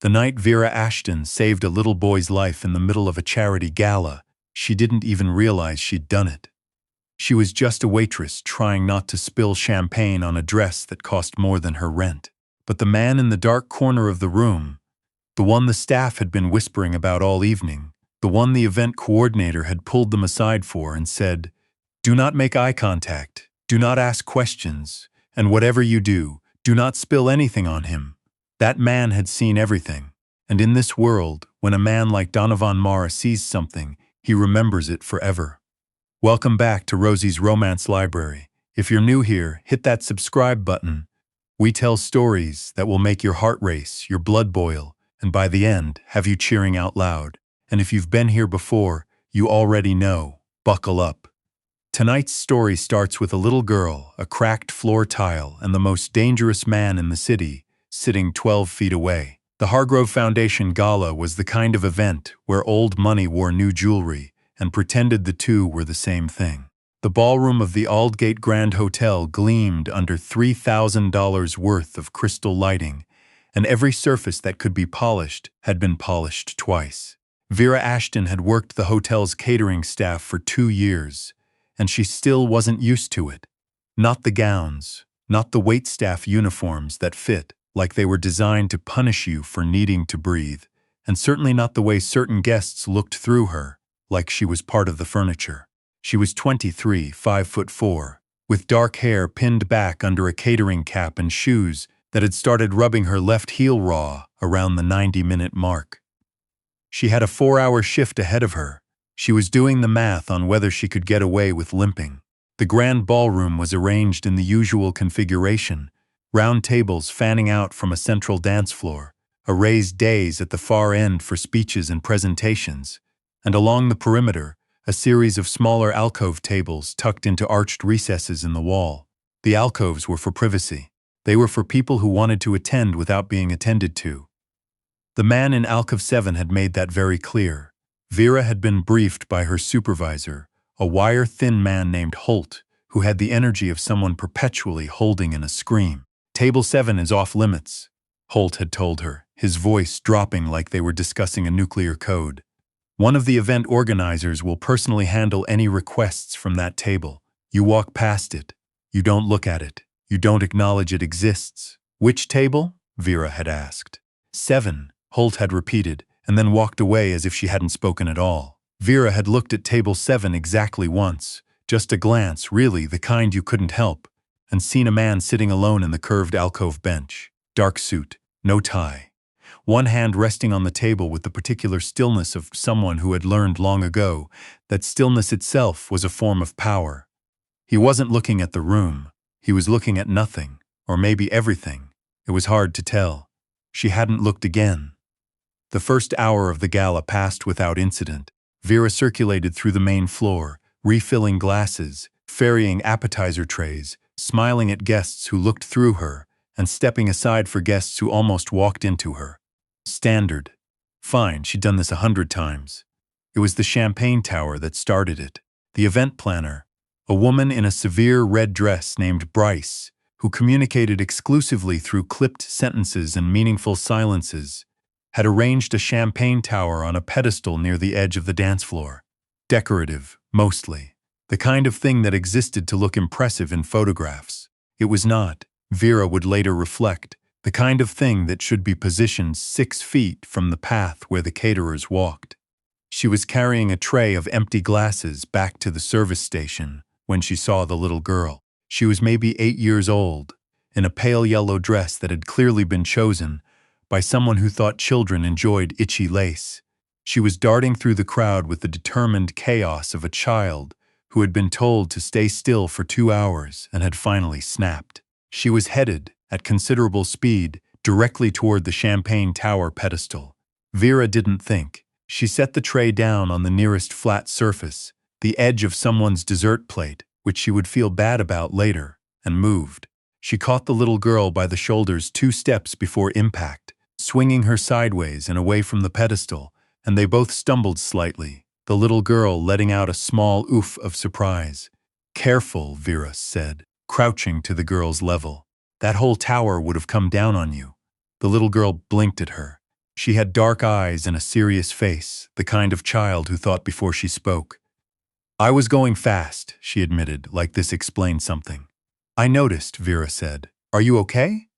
The night Vera Ashton saved a little boy's life in the middle of a charity gala, she didn't even realize she'd done it. She was just a waitress trying not to spill champagne on a dress that cost more than her rent. But the man in the dark corner of the room, the one the staff had been whispering about all evening, the one the event coordinator had pulled them aside for and said, "Do not make eye contact, do not ask questions, and whatever you do not spill anything on him." That man had seen everything, and in this world, when a man like Donovan Mara sees something, he remembers it forever. Welcome back to Rosie's Romance Library. If you're new here, hit that subscribe button. We tell stories that will make your heart race, your blood boil, and by the end, have you cheering out loud. And if you've been here before, you already know. Buckle up. Tonight's story starts with a little girl, a cracked floor tile, and the most dangerous man in the city, sitting 12 feet away. The Hargrove Foundation Gala was the kind of event where old money wore new jewelry and pretended the two were the same thing. The ballroom of the Aldgate Grand Hotel gleamed under $3,000 worth of crystal lighting, and every surface that could be polished had been polished twice. Vera Ashton had worked the hotel's catering staff for 2 years, and she still wasn't used to it. Not the gowns, not the waitstaff uniforms that fit like they were designed to punish you for needing to breathe, and certainly not the way certain guests looked through her, like she was part of the furniture. She was 23, 5'4", with dark hair pinned back under a catering cap and shoes that had started rubbing her left heel raw around the 90-minute mark. She had a 4-hour shift ahead of her. She was doing the math on whether she could get away with limping. The grand ballroom was arranged in the usual configuration, round tables fanning out from a central dance floor, a raised dais at the far end for speeches and presentations, and along the perimeter, a series of smaller alcove tables tucked into arched recesses in the wall. The alcoves were for privacy. They were for people who wanted to attend without being attended to. The man in Alcove 7 had made that very clear. Vera had been briefed by her supervisor, a wire-thin man named Holt, who had the energy of someone perpetually holding in a scream. "Table 7 is off limits," Holt had told her, his voice dropping like they were discussing a nuclear code. "One of the event organizers will personally handle any requests from that table. You walk past it. You don't look at it. You don't acknowledge it exists." "Which table?" Vera had asked. 7, Holt had repeated, and then walked away as if she hadn't spoken at all. Vera had looked at table 7 exactly once, just a glance, really, the kind you couldn't help, and seen a man sitting alone in the curved alcove bench. Dark suit, no tie. One hand resting on the table with the particular stillness of someone who had learned long ago that stillness itself was a form of power. He wasn't looking at the room. He was looking at nothing, or maybe everything. It was hard to tell. She hadn't looked again. The first hour of the gala passed without incident. Vera circulated through the main floor, refilling glasses, ferrying appetizer trays, smiling at guests who looked through her, and stepping aside for guests who almost walked into her. Standard. Fine, she'd done this 100 times. It was the champagne tower that started it. The event planner, a woman in a severe red dress named Bryce, who communicated exclusively through clipped sentences and meaningful silences, had arranged a champagne tower on a pedestal near the edge of the dance floor. Decorative, mostly. The kind of thing that existed to look impressive in photographs. It was not, Vera would later reflect, the kind of thing that should be positioned 6 feet from the path where the caterers walked. She was carrying a tray of empty glasses back to the service station when she saw the little girl. She was maybe 8 years old, in a pale yellow dress that had clearly been chosen by someone who thought children enjoyed itchy lace. She was darting through the crowd with the determined chaos of a child who had been told to stay still for 2 hours and had finally snapped. She was headed, at considerable speed, directly toward the champagne tower pedestal. Vera didn't think. She set the tray down on the nearest flat surface, the edge of someone's dessert plate, which she would feel bad about later, and moved. She caught the little girl by the shoulders 2 steps before impact, swinging her sideways and away from the pedestal, and they both stumbled slightly, the little girl letting out a small oof of surprise. "Careful," Vera said, crouching to the girl's level. "That whole tower would have come down on you." The little girl blinked at her. She had dark eyes and a serious face, the kind of child who thought before she spoke. I was going fast, she admitted, like this explained something. I noticed, Vera said. Are you okay?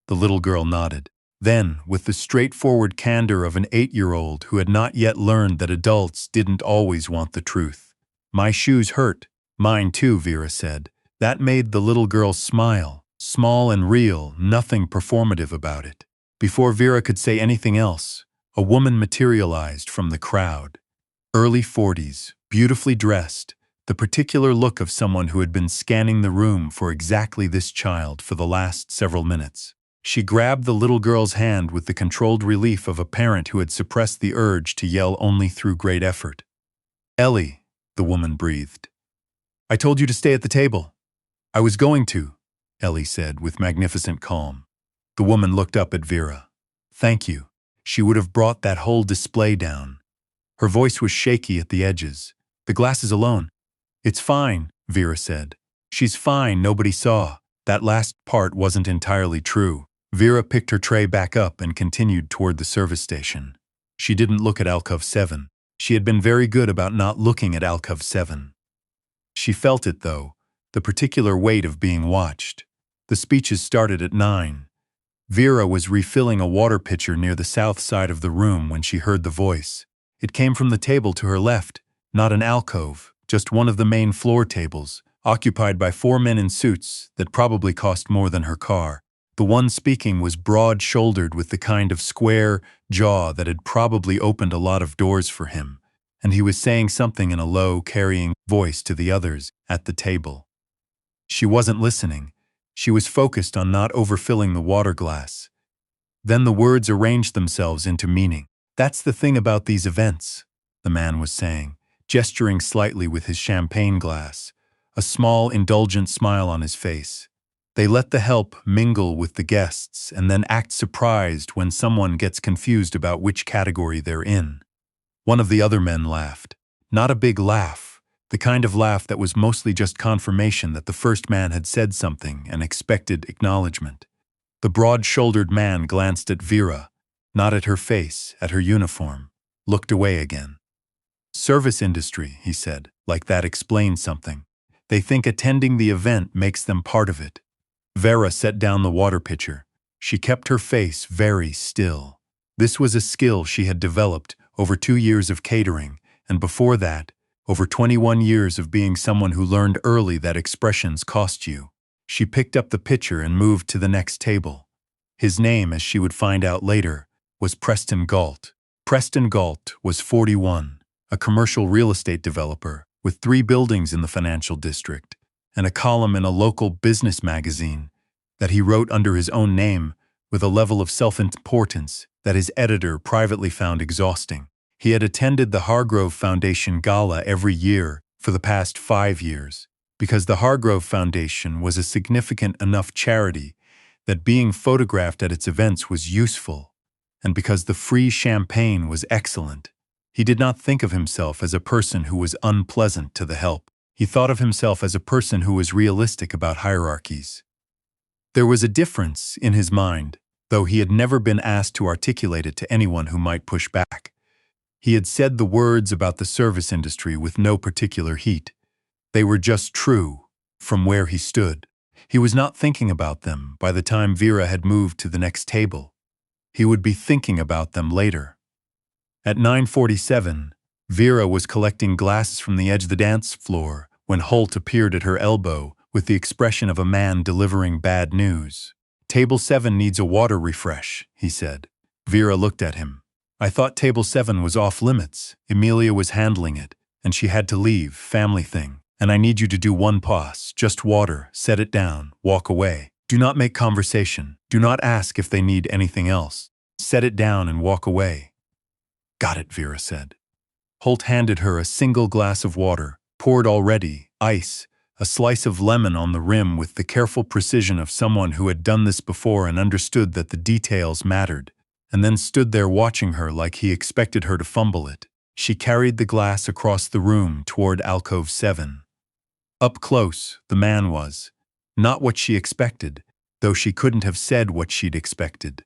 The little girl nodded. Then, with the straightforward candor of an 8-year-old who had not yet learned that adults didn't always want the truth. My shoes hurt. Mine too, Vera said. That made the little girl smile, small and real, nothing performative about it. Before Vera could say anything else, a woman materialized from the crowd. Early 40s, beautifully dressed, the particular look of someone who had been scanning the room for exactly this child for the last several minutes. She grabbed the little girl's hand with the controlled relief of a parent who had suppressed the urge to yell only through great effort. Ellie, the woman breathed. I told you to stay at the table. I was going to, Ellie said with magnificent calm. The woman looked up at Vera. Thank you. She would have brought that whole display down. Her voice was shaky at the edges. The glasses alone. It's fine, Vera said. She's fine, nobody saw. That last part wasn't entirely true. Vera picked her tray back up and continued toward the service station. She didn't look at Alcove 7. She had been very good about not looking at Alcove 7. She felt it, though, the particular weight of being watched. The speeches started at 9. Vera was refilling a water pitcher near the south side of the room when she heard the voice. It came from the table to her left, not an alcove, just one of the main floor tables, occupied by 4 men in suits that probably cost more than her car. The one speaking was broad-shouldered with the kind of square jaw that had probably opened a lot of doors for him, and he was saying something in a low, carrying voice to the others at the table. She wasn't listening. She was focused on not overfilling the water glass. Then the words arranged themselves into meaning. That's the thing about these events, the man was saying, gesturing slightly with his champagne glass, a small, indulgent smile on his face. They let the help mingle with the guests and then act surprised when someone gets confused about which category they're in. One of the other men laughed. Not a big laugh, the kind of laugh that was mostly just confirmation that the first man had said something and expected acknowledgement. The broad-shouldered man glanced at Vera, not at her face, at her uniform, looked away again. Service industry, he said, like that explains something. They think attending the event makes them part of it. Vera set down the water pitcher. She kept her face very still. This was a skill she had developed over 2 years of catering, and before that, over 21 years of being someone who learned early that expressions cost you. She picked up the pitcher and moved to the next table. His name, as she would find out later, was Preston Galt. Preston Galt was 41, a commercial real estate developer with 3 buildings in the financial district, and a column in a local business magazine that he wrote under his own name with a level of self-importance that his editor privately found exhausting. He had attended the Hargrove Foundation Gala every year for the past 5 years, because the Hargrove Foundation was a significant enough charity that being photographed at its events was useful, and because the free champagne was excellent. He did not think of himself as a person who was unpleasant to the help. He thought of himself as a person who was realistic about hierarchies. There was a difference in his mind, though he had never been asked to articulate it to anyone who might push back. He had said the words about the service industry with no particular heat. They were just true, from where he stood. He was not thinking about them by the time Vera had moved to the next table. He would be thinking about them later. At 9:47, Vera was collecting glasses from the edge of the dance floor when Holt appeared at her elbow with the expression of a man delivering bad news. Table 7 needs a water refresh, he said. Vera looked at him. I thought table 7 was off limits. Emilia was handling it, and she had to leave, family thing. And I need you to do one pause, just water, set it down, walk away. Do not make conversation. Do not ask if they need anything else. Set it down and walk away. Got it, Vera said. Holt handed her a single glass of water, poured already, ice, a slice of lemon on the rim with the careful precision of someone who had done this before and understood that the details mattered, and then stood there watching her like he expected her to fumble it. She carried the glass across the room toward alcove 7. Up close, the man was. Not what she expected, though she couldn't have said what she'd expected.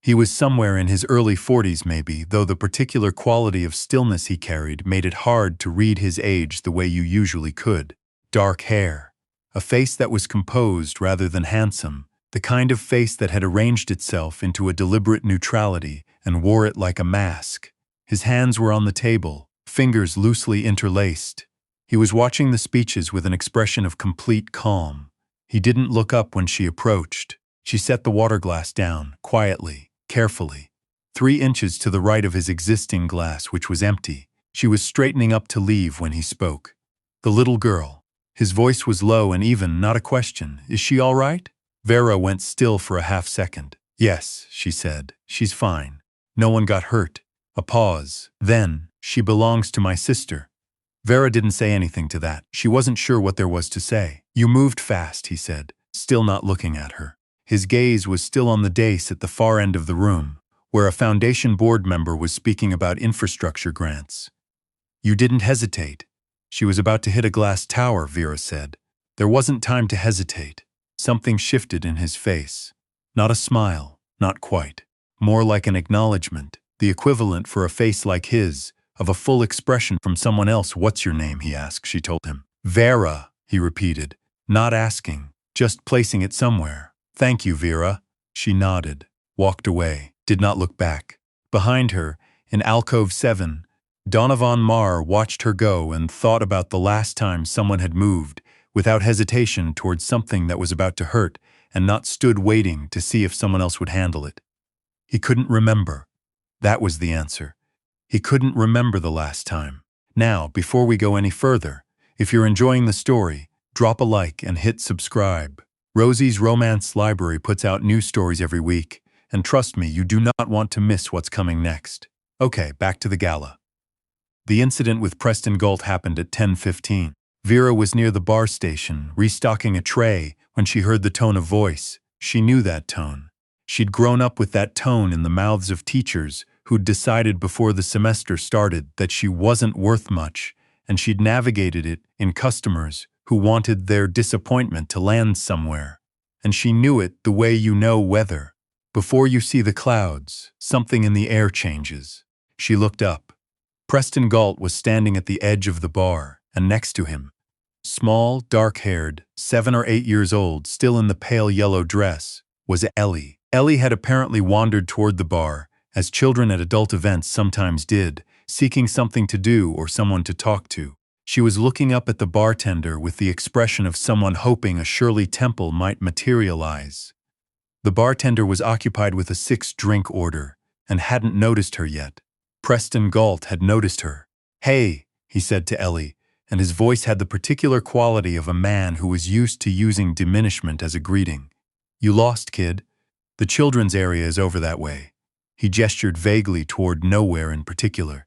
He was somewhere in his early 40s maybe, though the particular quality of stillness he carried made it hard to read his age the way you usually could. Dark hair. A face that was composed rather than handsome, the kind of face that had arranged itself into a deliberate neutrality and wore it like a mask. His hands were on the table, fingers loosely interlaced. He was watching the speeches with an expression of complete calm. He didn't look up when she approached. She set the water glass down, quietly, carefully. 3 inches to the right of his existing glass, which was empty. She was straightening up to leave when he spoke. The little girl. His voice was low and even, not a question. Is she all right? Vera went still for a half-second. Yes, she said. She's fine. No one got hurt. A pause. Then, she belongs to my sister. Vera didn't say anything to that. She wasn't sure what there was to say. You moved fast, he said, still not looking at her. His gaze was still on the dais at the far end of the room, where a Foundation board member was speaking about infrastructure grants. You didn't hesitate. She was about to hit a glass tower, Vera said. There wasn't time to hesitate. Something shifted in his face. Not a smile, not quite. More like an acknowledgement, the equivalent for a face like his, of a full expression from someone else. What's your name, he asked, she told him. Vera, he repeated, not asking, just placing it somewhere. Thank you, Vera. She nodded, walked away, did not look back. Behind her, in alcove 7, Donovan Marr watched her go and thought about the last time someone had moved, without hesitation, towards something that was about to hurt, and not stood waiting to see if someone else would handle it. He couldn't remember. That was the answer. He couldn't remember the last time. Now, before we go any further, if you're enjoying the story, drop a like and hit subscribe. Rosie's Romance Library puts out new stories every week, and trust me, you do not want to miss what's coming next. Okay, back to the gala. The incident with Preston Galt happened at 10:15. Vera was near the bar station, restocking a tray, when she heard the tone of voice. She knew that tone. She'd grown up with that tone in the mouths of teachers who'd decided before the semester started that she wasn't worth much, and she'd navigated it in customers who wanted their disappointment to land somewhere. And she knew it the way you know weather. Before you see the clouds, something in the air changes. She looked up. Preston Galt was standing at the edge of the bar, and next to him, small, dark-haired, 7 or 8 years old, still in the pale yellow dress, was Ellie. Ellie had apparently wandered toward the bar, as children at adult events sometimes did, seeking something to do or someone to talk to. She was looking up at the bartender with the expression of someone hoping a Shirley Temple might materialize. The bartender was occupied with a 6-drink order and hadn't noticed her yet. Preston Galt had noticed her. Hey, he said to Ellie, and his voice had the particular quality of a man who was used to using diminishment as a greeting. You lost, kid. The children's area is over that way. He gestured vaguely toward nowhere in particular.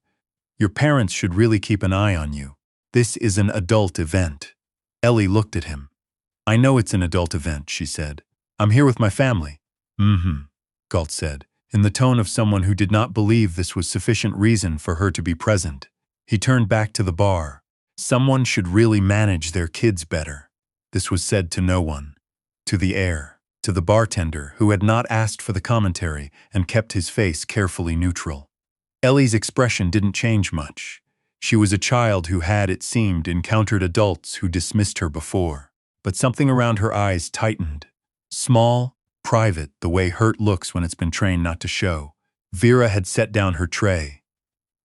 Your parents should really keep an eye on you. This is an adult event. Ellie looked at him. I know it's an adult event, she said. I'm here with my family. Galt said, in the tone of someone who did not believe this was sufficient reason for her to be present. He turned back to the bar. Someone should really manage their kids better. This was said to no one. To the air. To the bartender, who had not asked for the commentary and kept his face carefully neutral. Ellie's expression didn't change much. She was a child who had, it seemed, encountered adults who dismissed her before. But something around her eyes tightened. Small, private, the way hurt looks when it's been trained not to show. Vera had set down her tray.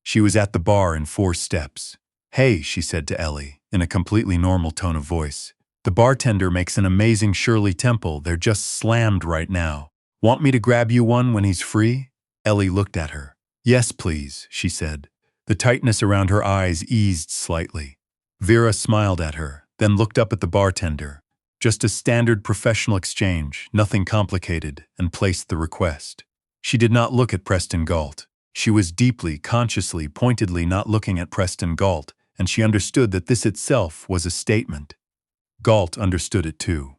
She was at the bar in 4 steps. Hey, she said to Ellie, in a completely normal tone of voice. The bartender makes an amazing Shirley Temple. They're just slammed right now. Want me to grab you one when he's free? Ellie looked at her. Yes, please, she said. The tightness around her eyes eased slightly. Vera smiled at her, then looked up at the bartender. Just a standard professional exchange, nothing complicated, and placed the request. She did not look at Preston Galt. She was deeply, consciously, pointedly not looking at Preston Galt, and she understood that this itself was a statement. Galt understood it too.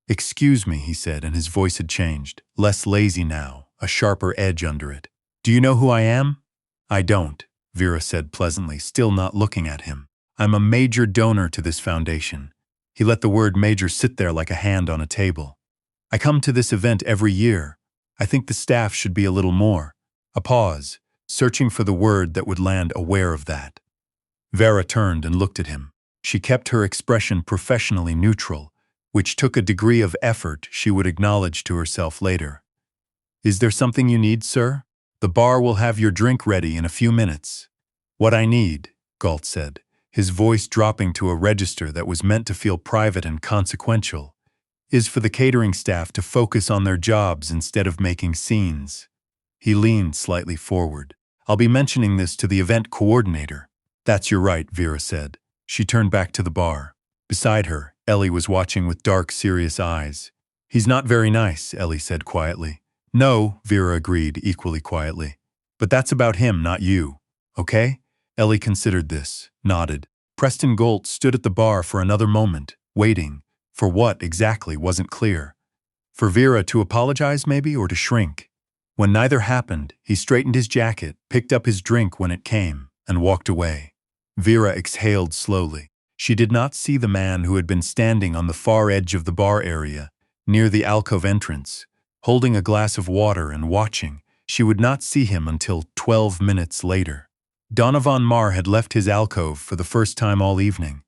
Excuse me, he said, and his voice had changed. Less lazy now, a sharper edge under it. Do you know who I am? I don't, Vera said pleasantly, still not looking at him. I'm a major donor to this foundation. He let the word major sit there like a hand on a table. I come to this event every year. I think the staff should be a little more. A pause, searching for the word that would land aware of that. Vera turned and looked at him. She kept her expression professionally neutral, which took a degree of effort she would acknowledge to herself later. Is there something you need, sir? The bar will have your drink ready in a few minutes. What I need, Galt said, his voice dropping to a register that was meant to feel private and consequential, is for the catering staff to focus on their jobs instead of making scenes. He leaned slightly forward. I'll be mentioning this to the event coordinator. That's your right, Vera said. She turned back to the bar. Beside her, Ellie was watching with dark, serious eyes. He's not very nice, Ellie said quietly. No, Vera agreed equally quietly. But that's about him, not you. Okay? Ellie considered this, nodded. Preston Galt stood at the bar for another moment, waiting. For what exactly wasn't clear. For Vera to apologize maybe, or to shrink. When neither happened, he straightened his jacket, picked up his drink when it came, and walked away. Vera exhaled slowly. She did not see the man who had been standing on the far edge of the bar area, near the alcove entrance, holding a glass of water and watching. She would not see him until 12 minutes later. Donovan Marr had left his alcove for the first time all evening.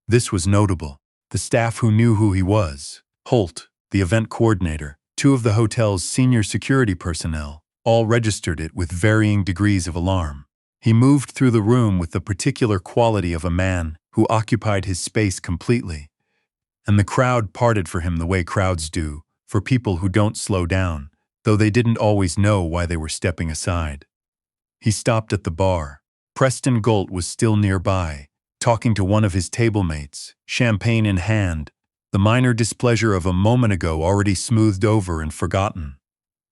This was notable. The staff who knew who he was, Holt, the event coordinator, two of the hotel's senior security personnel, all registered it with varying degrees of alarm. He moved through the room with the particular quality of a man who occupied his space completely, and the crowd parted for him the way crowds do, for people who don't slow down, though they didn't always know why they were stepping aside. He stopped at the bar. Preston Galt was still nearby, talking to one of his table mates, champagne in hand, the minor displeasure of a moment ago already smoothed over and forgotten.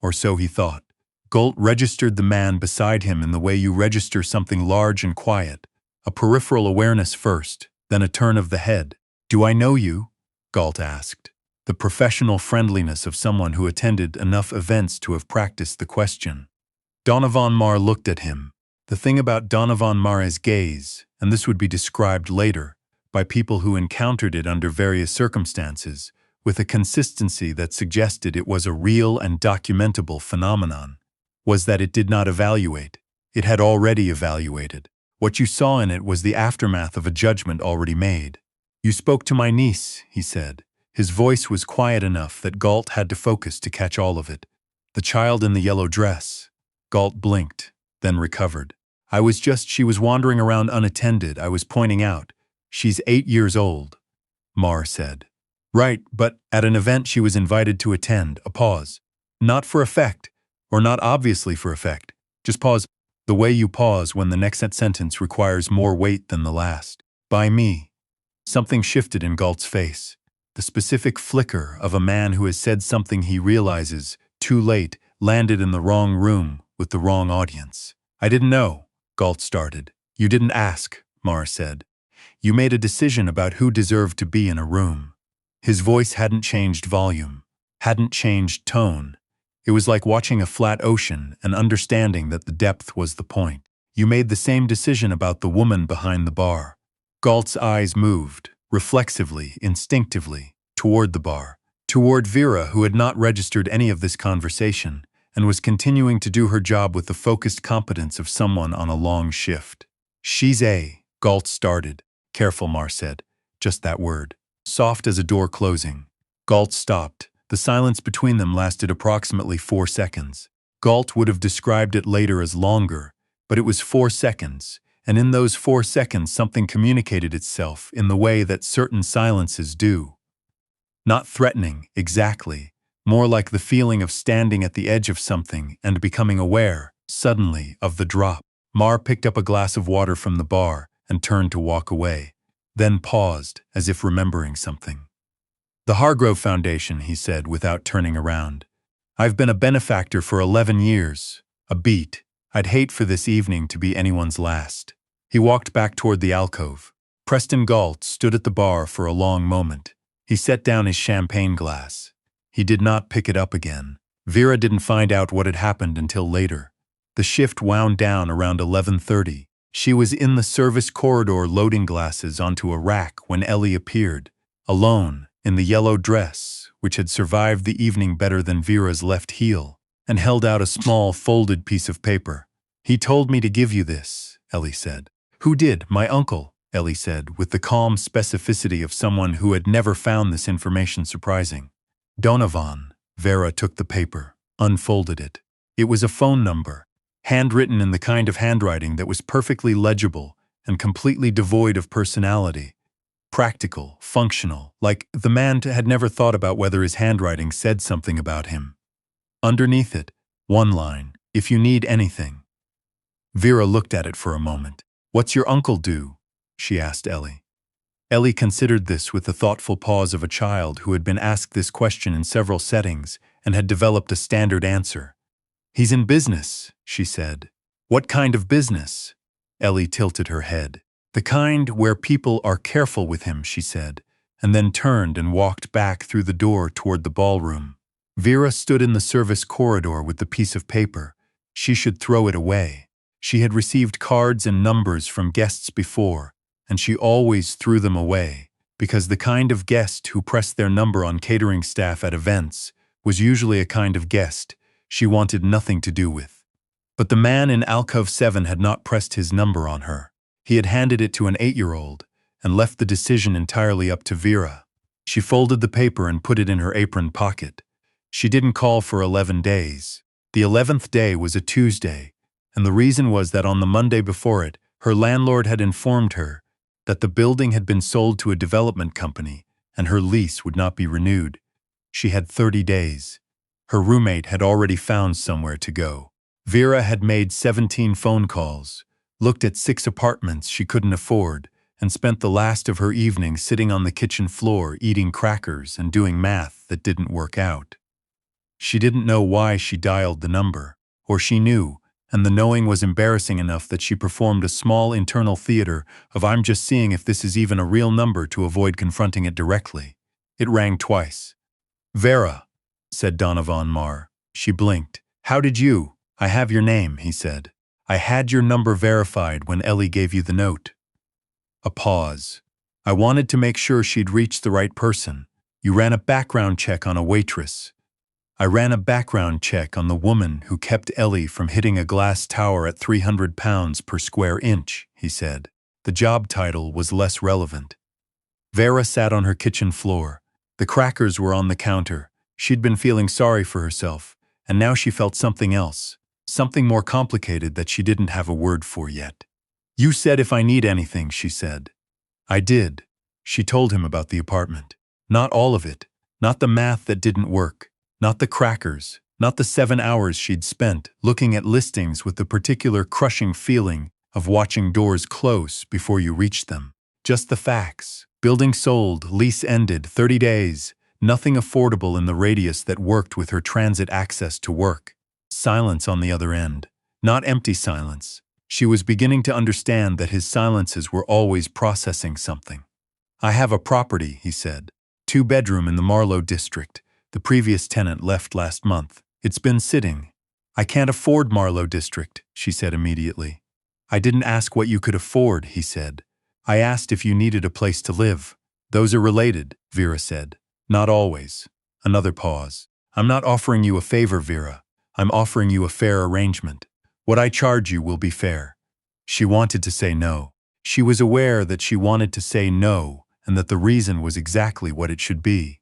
Or so he thought. Galt registered the man beside him in the way you register something large and quiet, a peripheral awareness first, then a turn of the head. Do I know you? Galt asked, the professional friendliness of someone who attended enough events to have practiced the question. Donovan Marr looked at him. The thing about Donovan Marr's gaze, and this would be described later, by people who encountered it under various circumstances, with a consistency that suggested it was a real and documentable phenomenon, was that it did not evaluate. It had already evaluated. What you saw in it was the aftermath of a judgment already made. You spoke to my niece, he said. His voice was quiet enough that Galt had to focus to catch all of it. The child in the yellow dress. Galt blinked, then recovered. She was wandering around unattended, I was pointing out. She's 8 years old, Marr said. Right, but at an event she was invited to attend, a pause. Not for effect, or not obviously for effect. Just pause, the way you pause when the next sentence requires more weight than the last. By me. Something shifted in Galt's face. The specific flicker of a man who has said something he realizes, too late, landed in the wrong room with the wrong audience. I didn't know. Galt started. You didn't ask, Marr said. You made a decision about who deserved to be in a room. His voice hadn't changed volume, hadn't changed tone. It was like watching a flat ocean and understanding that the depth was the point. You made the same decision about the woman behind the bar. Galt's eyes moved, reflexively, instinctively, toward the bar, toward Vera, who had not registered any of this conversation, and was continuing to do her job with the focused competence of someone on a long shift. Galt started. Careful, Marr said. Just that word. Soft as a door closing. Galt stopped. The silence between them lasted approximately 4 seconds. Galt would have described it later as longer, but it was 4 seconds, and in those 4 seconds something communicated itself in the way that certain silences do. Not threatening, exactly. More like the feeling of standing at the edge of something and becoming aware, suddenly, of the drop. Marr picked up a glass of water from the bar and turned to walk away, then paused, as if remembering something. The Hargrove Foundation, he said, without turning around. I've been a benefactor for 11 years. A beat. I'd hate for this evening to be anyone's last. He walked back toward the alcove. Preston Galt stood at the bar for a long moment. He set down his champagne glass. He did not pick it up again. Vera didn't find out what had happened until later. The shift wound down around 11:30. She was in the service corridor loading glasses onto a rack when Ellie appeared, alone, in the yellow dress, which had survived the evening better than Vera's left heel, and held out a small, folded piece of paper. "He told me to give you this," Ellie said. "Who did? My uncle," Ellie said, with the calm specificity of someone who had never found this information surprising. "Donovan." Vera took the paper, unfolded it. It was a phone number, handwritten in the kind of handwriting that was perfectly legible and completely devoid of personality. Practical, functional, like the man had never thought about whether his handwriting said something about him. Underneath it, one line, "If you need anything." Vera looked at it for a moment. "What's your uncle do?" she asked Ellie. Ellie considered this with the thoughtful pause of a child who had been asked this question in several settings and had developed a standard answer. "He's in business," she said. "What kind of business?" Ellie tilted her head. "The kind where people are careful with him," she said, and then turned and walked back through the door toward the ballroom. Vera stood in the service corridor with the piece of paper. She should throw it away. She had received cards and numbers from guests before, and she always threw them away, because the kind of guest who pressed their number on catering staff at events was usually a kind of guest she wanted nothing to do with. But the man in Alcove 7 had not pressed his number on her. He had handed it to an 8-year-old and left the decision entirely up to Vera. She folded the paper and put it in her apron pocket. She didn't call for 11 days. The 11th day was a Tuesday, and the reason was that on the Monday before it, her landlord had informed her that the building had been sold to a development company and her lease would not be renewed. She had 30 days. Her roommate had already found somewhere to go. Vera had made 17 phone calls, looked at 6 apartments she couldn't afford, and spent the last of her evening sitting on the kitchen floor eating crackers and doing math that didn't work out. She didn't know why she dialed the number, or she knew, and the knowing was embarrassing enough that she performed a small internal theater of "I'm just seeing if this is even a real number" to avoid confronting it directly. It rang twice. "Vera," said Donovan Marr. She blinked. "How did you?" "I have your name," he said. "I had your number verified when Ellie gave you the note." A pause. "I wanted to make sure she'd reached the right person. You ran a background check on a waitress." "I ran a background check on the woman who kept Ellie from hitting a glass tower at 300 pounds per square inch," he said. The job title was less relevant. Vera sat on her kitchen floor. The crackers were on the counter. She'd been feeling sorry for herself, and now she felt something else, something more complicated that she didn't have a word for yet. "You said if I need anything," she said. "I did." She told him about the apartment. Not all of it, not the math that didn't work, not the crackers, not the 7 hours she'd spent looking at listings with the particular crushing feeling of watching doors close before you reach them. Just the facts. Building sold, lease ended, 30 days, nothing affordable in the radius that worked with her transit access to work. Silence on the other end. Not empty silence. She was beginning to understand that his silences were always processing something. "I have a property," he said. 2-bedroom in the Marlow district. The previous tenant left last month. It's been sitting. "I can't afford Marlow district," she said immediately. "I didn't ask what you could afford," he said. "I asked if you needed a place to live." "Those are related," Vera said. "Not always." Another pause. "I'm not offering you a favor, Vera. I'm offering you a fair arrangement. What I charge you will be fair." She wanted to say no. She was aware that she wanted to say no, and that the reason was exactly what it should be.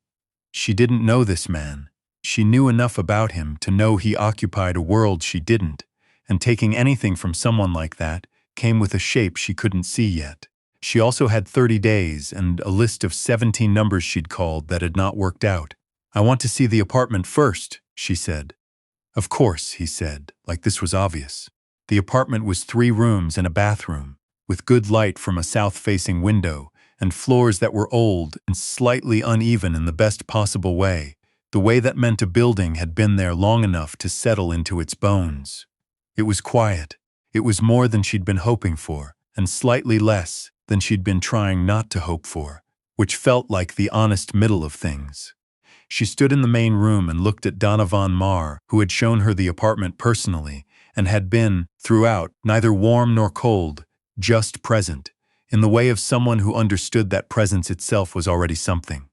She didn't know this man. She knew enough about him to know he occupied a world she didn't, and taking anything from someone like that came with a shape she couldn't see yet. She also had 30 days and a list of 17 numbers she'd called that had not worked out. "I want to see the apartment first," she said. "Of course," he said, like this was obvious. The apartment was 3 rooms and a bathroom, with good light from a south-facing window, and floors that were old and slightly uneven in the best possible way, the way that meant a building had been there long enough to settle into its bones. It was quiet. It was more than she'd been hoping for, and slightly less than she'd been trying not to hope for, which felt like the honest middle of things. She stood in the main room and looked at Donovan Marr, who had shown her the apartment personally, and had been, throughout, neither warm nor cold, just present, in the way of someone who understood that presence itself was already something.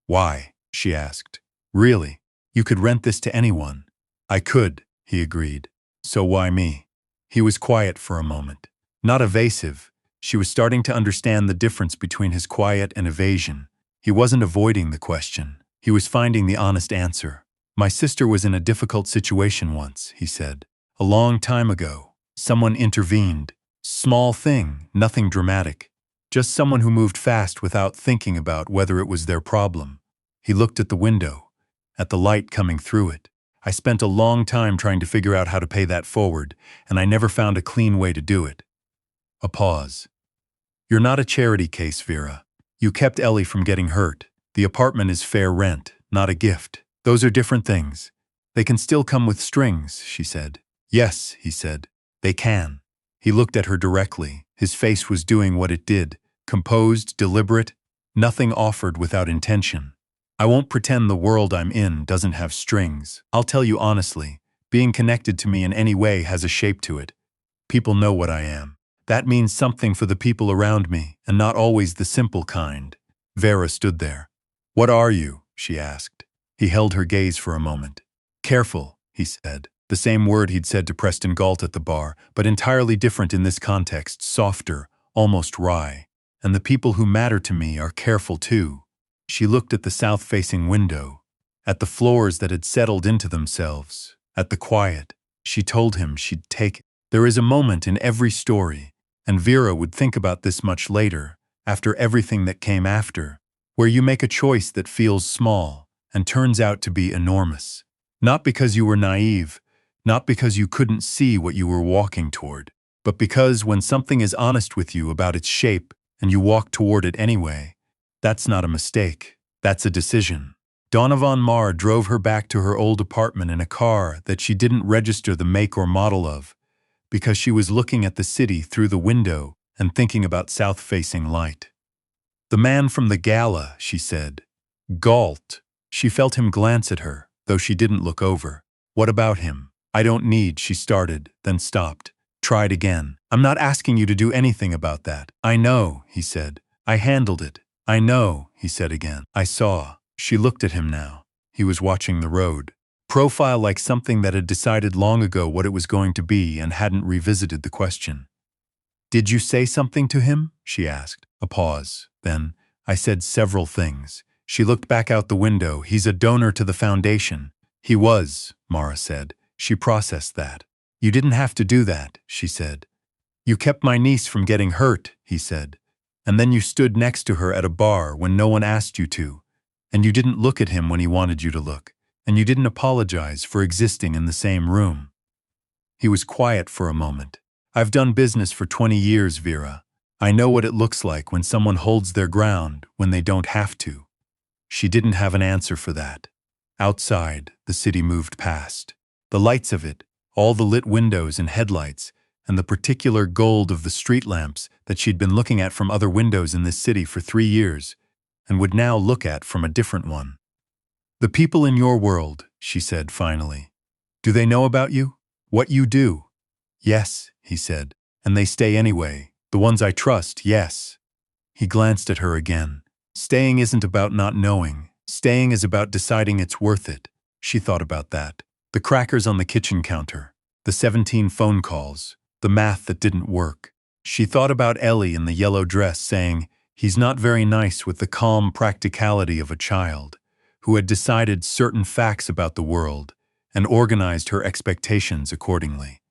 "Why?" she asked. "Really, you could rent this to anyone." I could, he agreed. So why me? He was quiet for a moment. Not evasive. She was starting to understand the difference between his quiet and evasion. He wasn't avoiding the question. He was finding the honest answer. My sister was in a difficult situation once, he said. A long time ago. Someone intervened. Small thing, nothing dramatic. Just someone who moved fast without thinking about whether it was their problem. He looked at the window, at the light coming through it. I spent a long time trying to figure out how to pay that forward, and I never found a clean way to do it. A pause. You're not a charity case, Vera. You kept Ellie from getting hurt. The apartment is fair rent, not a gift. Those are different things. They can still come with strings, she said. Yes, he said. They can. He looked at her directly. His face was doing what it did. Composed, deliberate, nothing offered without intention. I won't pretend the world I'm in doesn't have strings. I'll tell you honestly, being connected to me in any way has a shape to it. People know what I am. That means something for the people around me, and not always the simple kind. Vera stood there. What are you? She asked. He held her gaze for a moment. Careful, he said. The same word he'd said to Preston Galt at the bar, but entirely different in this context, softer, almost wry. And the people who matter to me are careful too. She looked at the south-facing window, at the floors that had settled into themselves, at the quiet. She told him she'd take it. There is a moment in every story, and Vera would think about this much later, after everything that came after, where you make a choice that feels small and turns out to be enormous. Not because you were naive, not because you couldn't see what you were walking toward, but because when something is honest with you about its shape and you walk toward it anyway, that's not a mistake, that's a decision. Donovan Marr drove her back to her old apartment in a car that she didn't register the make or model of, because she was looking at the city through the window and thinking about south-facing light. The man from the gala, she said. Galt. She felt him glance at her, though she didn't look over. What about him? I don't need, she started, then stopped. Tried again. I'm not asking you to do anything about that. I know, he said. I handled it. I know, he said again. I saw. She looked at him now. He was watching the road. Profile like something that had decided long ago what it was going to be and hadn't revisited the question. Did you say something to him? She asked. A pause. Then, I said several things. She looked back out the window. He's a donor to the foundation. He was, Mara said. She processed that. You didn't have to do that, she said. You kept my niece from getting hurt, he said. And then you stood next to her at a bar when no one asked you to. And you didn't look at him when he wanted you to look. And you didn't apologize for existing in the same room. He was quiet for a moment. I've done business for 20 years, Vera. I know what it looks like when someone holds their ground when they don't have to. She didn't have an answer for that. Outside, the city moved past. The lights of it, all the lit windows and headlights, and the particular gold of the street lamps that she'd been looking at from other windows in this city for 3 years, and would now look at from a different one. The people in your world, she said finally. Do they know about you? What you do? Yes, he said, and they stay anyway. The ones I trust, yes. He glanced at her again. Staying isn't about not knowing. Staying is about deciding it's worth it. She thought about that. The crackers on the kitchen counter, the 17 phone calls, the math that didn't work. She thought about Ellie in the yellow dress saying, he's not very nice, with the calm practicality of a child who had decided certain facts about the world and organized her expectations accordingly.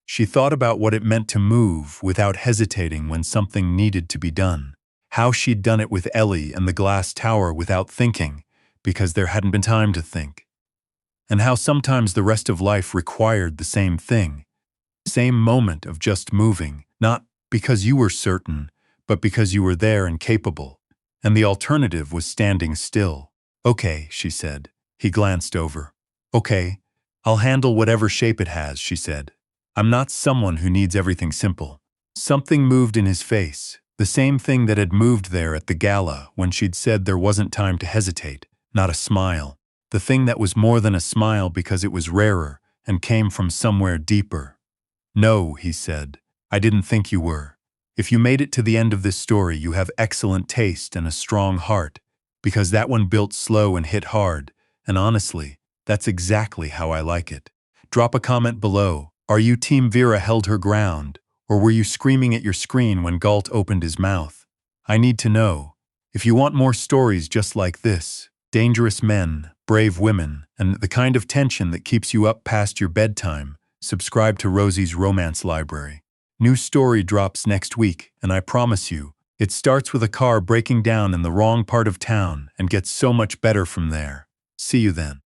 She thought about what it meant to move without hesitating when something needed to be done, how she'd done it with Ellie and the glass tower without thinking, because there hadn't been time to think, and how sometimes the rest of life required the same thing, same moment of just moving, not because you were certain, but because you were there and capable, and the alternative was standing still. Okay, she said. He glanced over. Okay, I'll handle whatever shape it has, she said. I'm not someone who needs everything simple. Something moved in his face, the same thing that had moved there at the gala when she'd said there wasn't time to hesitate, not a smile. The thing that was more than a smile because it was rarer and came from somewhere deeper. No, he said, I didn't think you were. If you made it to the end of this story, you have excellent taste and a strong heart, because that one built slow and hit hard, and honestly, that's exactly how I like it. Drop a comment below. Are you Team Vera held her ground, or were you screaming at your screen when Galt opened his mouth? I need to know. If you want more stories just like this, dangerous men, brave women, and the kind of tension that keeps you up past your bedtime, subscribe to Rosie's Romance Library. New story drops next week, and I promise you, it starts with a car breaking down in the wrong part of town and gets so much better from there. See you then.